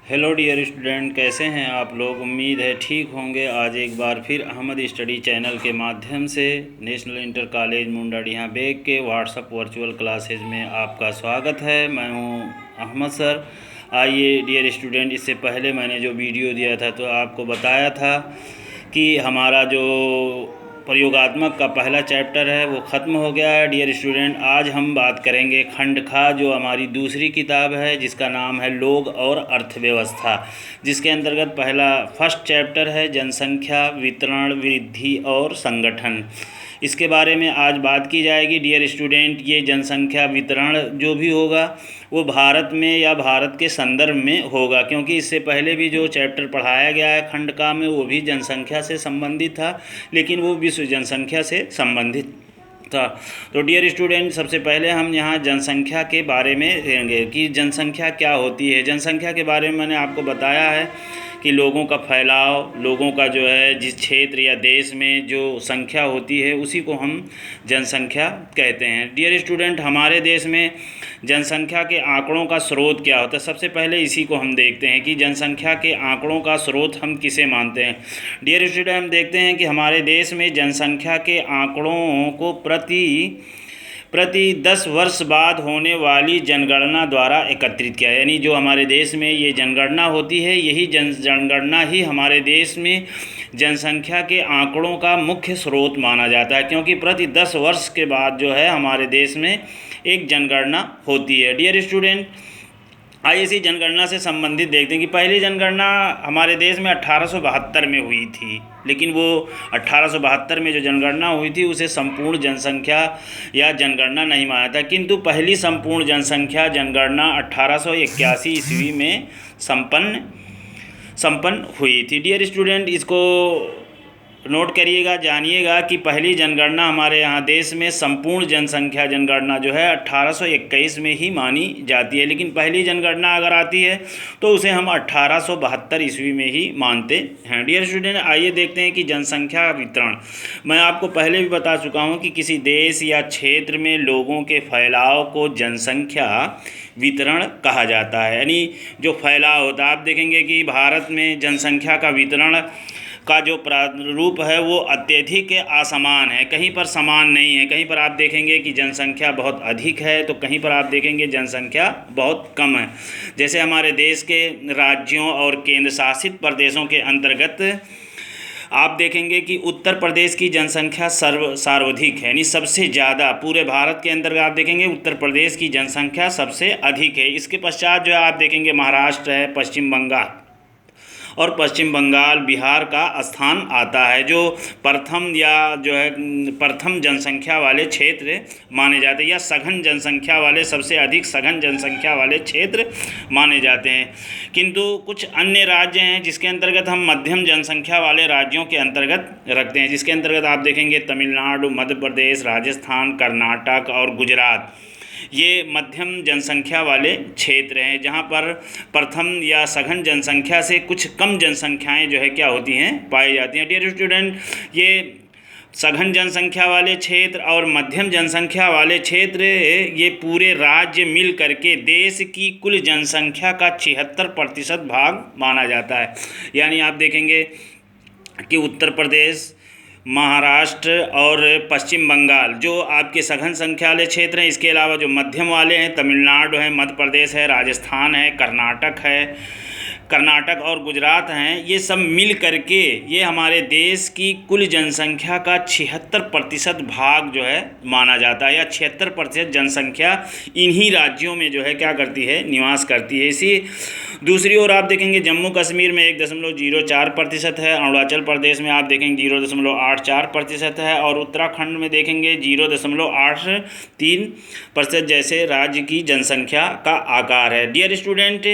Hello dear student, कैसे हैं आप लोग। उम्मीद है ठीक होंगे। आज एक बार फिर अहमद स्टडी चैनल के माध्यम से नेशनल इंटर कॉलेज मुंडाडीहा बेग के व्हाट्सएप वर्चुअल क्लासेज में आपका स्वागत है। मैं हूं अहमद सर। आइए डियर स्टूडेंट, इससे पहले मैंने जो वीडियो दिया था तो आपको बताया था कि हमारा जो प्रयोगात्मक का पहला चैप्टर है वो ख़त्म हो गया है। डियर स्टूडेंट, आज हम बात करेंगे खंड खा, जो हमारी दूसरी किताब है जिसका नाम है लोग और अर्थव्यवस्था, जिसके अंतर्गत पहला फर्स्ट चैप्टर है जनसंख्या, वितरण, वृद्धि और संगठन। इसके बारे में आज बात की जाएगी। डियर स्टूडेंट, ये जनसंख्या वितरण जो भी होगा वो भारत में या भारत के संदर्भ में होगा, क्योंकि इससे पहले भी जो चैप्टर पढ़ाया गया है खंड का में वो भी जनसंख्या से संबंधित था, लेकिन वो विश्व जनसंख्या से संबंधित था। तो डियर स्टूडेंट, सबसे पहले हम यहाँ जनसंख्या के बारे में देंगे कि जनसंख्या क्या होती है। जनसंख्या के बारे में मैंने आपको बताया है कि लोगों का फैलाव, लोगों का जो है जिस क्षेत्र या देश में जो संख्या होती है उसी को हम जनसंख्या कहते हैं। डियर स्टूडेंट, हमारे देश में जनसंख्या के आंकड़ों का स्रोत क्या होता है, सबसे पहले इसी को हम देखते हैं कि जनसंख्या के आंकड़ों का स्रोत हम किसे मानते हैं। डियर स्टूडेंट, हम देखते हैं कि हमारे देश में जनसंख्या के आंकड़ों को प्रति 10 वर्ष बाद होने वाली जनगणना द्वारा एकत्रित किया, यानी जो हमारे देश में ये जनगणना होती है यही जनगणना ही हमारे देश में जनसंख्या के आंकड़ों का मुख्य स्रोत माना जाता है, क्योंकि प्रति 10 वर्ष के बाद जो है हमारे देश में एक जनगणना होती है। डियर स्टूडेंट, आइए इसी जनगणना से संबंधित देखते हैं कि पहली जनगणना हमारे देश में 1872 में हुई थी, लेकिन वो 1872 में जो जनगणना हुई थी उसे संपूर्ण जनसंख्या या जनगणना नहीं माना था, किंतु पहली संपूर्ण जनसंख्या जनगणना 1881 ईस्वी में संपन्न हुई थी। डियर स्टूडेंट, इसको नोट करिएगा, जानिएगा कि पहली जनगणना हमारे यहाँ देश में संपूर्ण जनसंख्या जनगणना जो है 1821 में ही मानी जाती है, लेकिन पहली जनगणना अगर आती है तो उसे हम 1872 ईस्वी में ही मानते हैं। डियर स्टूडेंट, आइए देखते हैं कि जनसंख्या वितरण। मैं आपको पहले भी बता चुका हूँ कि किसी देश या क्षेत्र में लोगों के फैलाव को जनसंख्या वितरण कहा जाता है, यानी जो फैलाव होता है। आप देखेंगे कि भारत में जनसंख्या का वितरण का जो प्रारूप है वो अत्यधिक असमान है, कहीं पर समान नहीं है। कहीं पर आप देखेंगे कि जनसंख्या बहुत अधिक है तो कहीं पर आप देखेंगे जनसंख्या बहुत कम है। जैसे हमारे देश के राज्यों और केंद्र शासित प्रदेशों के अंतर्गत आप देखेंगे कि उत्तर प्रदेश की जनसंख्या सर्वाधिक है, यानी सबसे ज़्यादा पूरे भारत के अंतर्गत आप देखेंगे उत्तर प्रदेश की जनसंख्या सबसे अधिक है। इसके पश्चात जो है आप देखेंगे महाराष्ट्र है, पश्चिम बंगाल और पश्चिम बंगाल, बिहार का स्थान आता है, जो प्रथम जनसंख्या वाले क्षेत्र माने जाते हैं या सघन जनसंख्या वाले, सबसे अधिक सघन जनसंख्या वाले क्षेत्र माने जाते हैं। किंतु कुछ अन्य राज्य हैं जिसके अंतर्गत हम मध्यम जनसंख्या वाले राज्यों के अंतर्गत रखते हैं, जिसके अंतर्गत आप देखेंगे तमिलनाडु, मध्य प्रदेश, राजस्थान, कर्नाटक और गुजरात। ये मध्यम जनसंख्या वाले क्षेत्र हैं जहाँ पर प्रथम या सघन जनसंख्या से कुछ कम जनसंख्याएं जो है क्या होती हैं, पाई जाती हैं। डियर स्टूडेंट, ये सघन जनसंख्या वाले क्षेत्र और मध्यम जनसंख्या वाले क्षेत्र ये पूरे राज्य मिल करके देश की कुल जनसंख्या का 76% भाग माना जाता है। यानी आप देखेंगे कि उत्तर प्रदेश, महाराष्ट्र और पश्चिम बंगाल जो आपके सघन संख्या वाले क्षेत्र हैं, इसके अलावा जो मध्यम वाले हैं तमिलनाडु है, मध्य प्रदेश है, राजस्थान है, कर्नाटक और गुजरात हैं, ये सब मिल करके ये हमारे देश की कुल जनसंख्या का 76% भाग जो है माना जाता है, या 76% जनसंख्या इन्हीं राज्यों में जो है क्या करती है, निवास करती है। इसी दूसरी ओर आप देखेंगे जम्मू कश्मीर में 1.04% है, अरुणाचल प्रदेश में आप देखेंगे 0.84% है और उत्तराखंड में देखेंगे 0.83% जैसे राज्य की जनसंख्या का आकार है। डियर स्टूडेंट,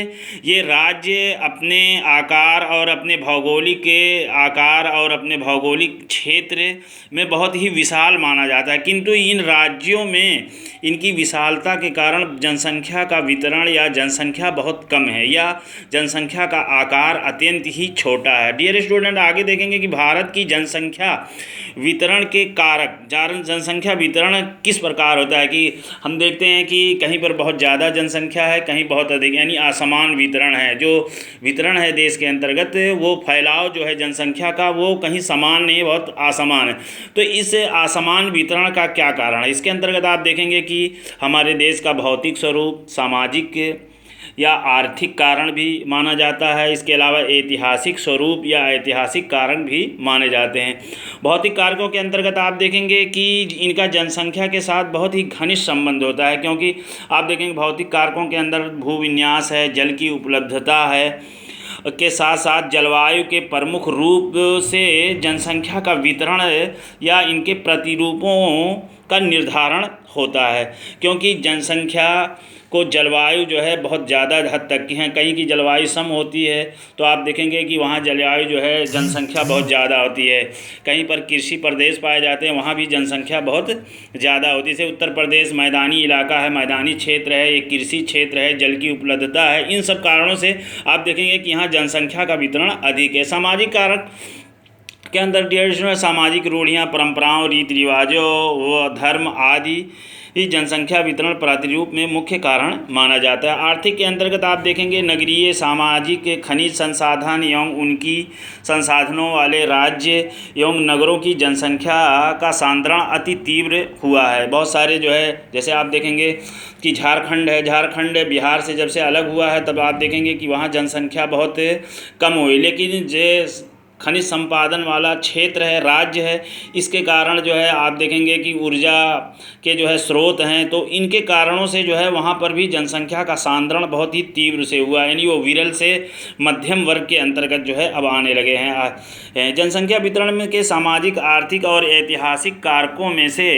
ये राज्य अपने आकार और अपने भौगोलिक क्षेत्र में बहुत ही विशाल माना जाता है, किंतु इन राज्यों में इनकी विशालता के कारण जनसंख्या का वितरण या जनसंख्या बहुत कम है या जनसंख्या का आकार अत्यंत ही छोटा है। डियर स्टूडेंट, आगे देखेंगे कि भारत की जनसंख्या वितरण के कारक, जनसंख्या वितरण किस प्रकार होता है कि हम देखते हैं कि कहीं पर बहुत ज़्यादा जनसंख्या है, कहीं बहुत अधिक, यानी असमान वितरण है। जो वितरण है देश के अंतर्गत, वो फैलाव जो है जनसंख्या का वो कहीं समान नहीं, बहुत असमान है। तो इस असमान वितरण का क्या कारण है? इसके अंतर्गत आप देखेंगे कि हमारे देश का भौतिक स्वरूप, सामाजिक या आर्थिक कारण भी माना जाता है। इसके अलावा ऐतिहासिक स्वरूप या ऐतिहासिक कारण भी माने जाते हैं। भौतिक कारकों के अंतर्गत आप देखेंगे कि इनका जनसंख्या के साथ बहुत ही घनिष्ठ संबंध होता है, क्योंकि आप देखेंगे भौतिक कारकों के अंदर भूविन्यास है, जल की उपलब्धता है, के साथ साथ जलवायु के प्रमुख रूप से जनसंख्या का वितरण या इनके प्रतिरूपों का निर्धारण होता है। क्योंकि जनसंख्या को जलवायु जो है बहुत ज़्यादा हद तक की है, कहीं की जलवायु सम होती है तो आप देखेंगे कि वहाँ जलवायु जो है जनसंख्या बहुत ज़्यादा होती है। कहीं पर कृषि प्रदेश पाए जाते हैं, वहाँ भी जनसंख्या बहुत ज़्यादा होती है। जैसे उत्तर प्रदेश मैदानी इलाका है, मैदानी क्षेत्र है, एक कृषि क्षेत्र है, जल की उपलब्धता है। इन सब कारणों से आप देखेंगे कि यहाँ जनसंख्या का वितरण अधिक है। सामाजिक कारक के अंदर ट्रेडिशनल सामाजिक रूढ़ियाँ, परंपराओं, रीति रिवाजों व धर्म आदि इस जनसंख्या वितरण प्रतिरूप में मुख्य कारण माना जाता है। आर्थिक के अंतर्गत आप देखेंगे नगरीय, सामाजिक, खनिज संसाधन एवं उनकी संसाधनों वाले राज्य एवं नगरों की जनसंख्या का सांद्रण अति तीव्र हुआ है। बहुत सारे जो है, जैसे आप देखेंगे कि झारखंड है, झारखंड बिहार से जब से अलग हुआ है तब आप देखेंगे कि वहाँ जनसंख्या बहुत कम हुई, लेकिन जो खनिज संपादन वाला क्षेत्र है, राज्य है, इसके कारण जो है आप देखेंगे कि ऊर्जा के जो है स्रोत हैं, तो इनके कारणों से जो है वहाँ पर भी जनसंख्या का सांद्रण बहुत ही तीव्र से हुआ, यानी वो विरल से मध्यम वर्ग के अंतर्गत जो है अब आने लगे हैं। जनसंख्या वितरण में के सामाजिक, आर्थिक और ऐतिहासिक कारकों में से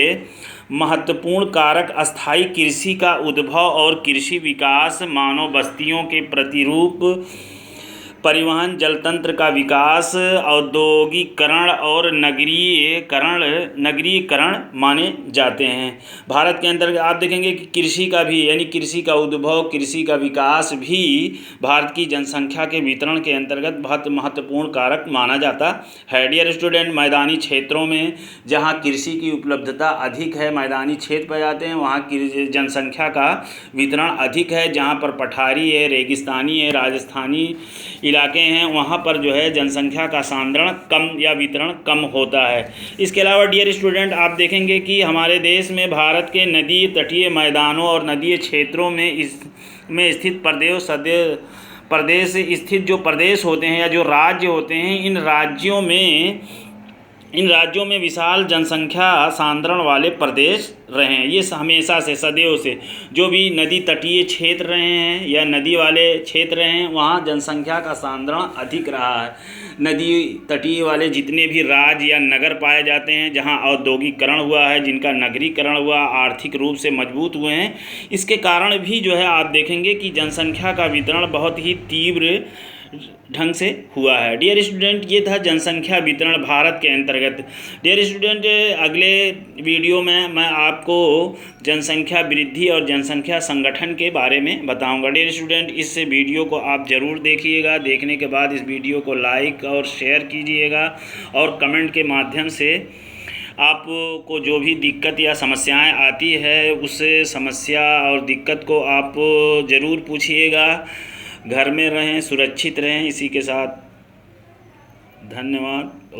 महत्वपूर्ण कारक अस्थायी कृषि का उद्भव और कृषि विकास, मानव बस्तियों के प्रतिरूप, परिवहन, जलतंत्र का विकास, औद्योगिकरण और नगरीकरण माने जाते हैं। भारत के अंदर आप देखेंगे कि कृषि का भी, यानी कृषि का उद्भव, कृषि का विकास भी भारत की जनसंख्या के वितरण के अंतर्गत बहुत महत्वपूर्ण कारक माना जाता है। डियर स्टूडेंट, मैदानी क्षेत्रों में जहाँ कृषि की उपलब्धता अधिक है, मैदानी क्षेत्र पाए जाते हैं, वहाँ की जनसंख्या का वितरण अधिक है। जहाँ पर पठारी है, रेगिस्तानी है, राजस्थानी इलाके हैं, वहाँ पर जो है जनसंख्या का सांद्रण कम या वितरण कम होता है। इसके अलावा डियर स्टूडेंट, आप देखेंगे कि हमारे देश में भारत के नदी तटीय मैदानों और नदीय क्षेत्रों में स्थित प्रदेश स्थित जो प्रदेश होते हैं या जो राज्य होते हैं, इन राज्यों में विशाल जनसंख्या सांद्रण वाले प्रदेश रहे हैं। ये हमेशा से, सदैव से जो भी नदी तटीय क्षेत्र रहे हैं या नदी वाले क्षेत्र रहे हैं, वहाँ जनसंख्या का सांद्रण अधिक रहा है। नदी तटीय वाले जितने भी राज्य या नगर पाए जाते हैं, जहाँ औद्योगिकरण हुआ है, जिनका नगरीकरण हुआ, आर्थिक रूप से मजबूत हुए हैं, इसके कारण भी जो है आप देखेंगे कि जनसंख्या का वितरण बहुत ही तीव्र ढंग से हुआ है। डियर स्टूडेंट, ये था जनसंख्या वितरण भारत के अंतर्गत। डियर स्टूडेंट, अगले वीडियो में मैं आपको जनसंख्या वृद्धि और जनसंख्या संगठन के बारे में बताऊंगा। डियर स्टूडेंट, इस वीडियो को आप ज़रूर देखिएगा। देखने के बाद इस वीडियो को लाइक और शेयर कीजिएगा और कमेंट के माध्यम से आपको जो भी दिक्कत या समस्याएं आती है उस समस्या और दिक्कत को आप ज़रूर पूछिएगा। घर में रहें, सुरक्षित रहें। इसी के साथ धन्यवाद।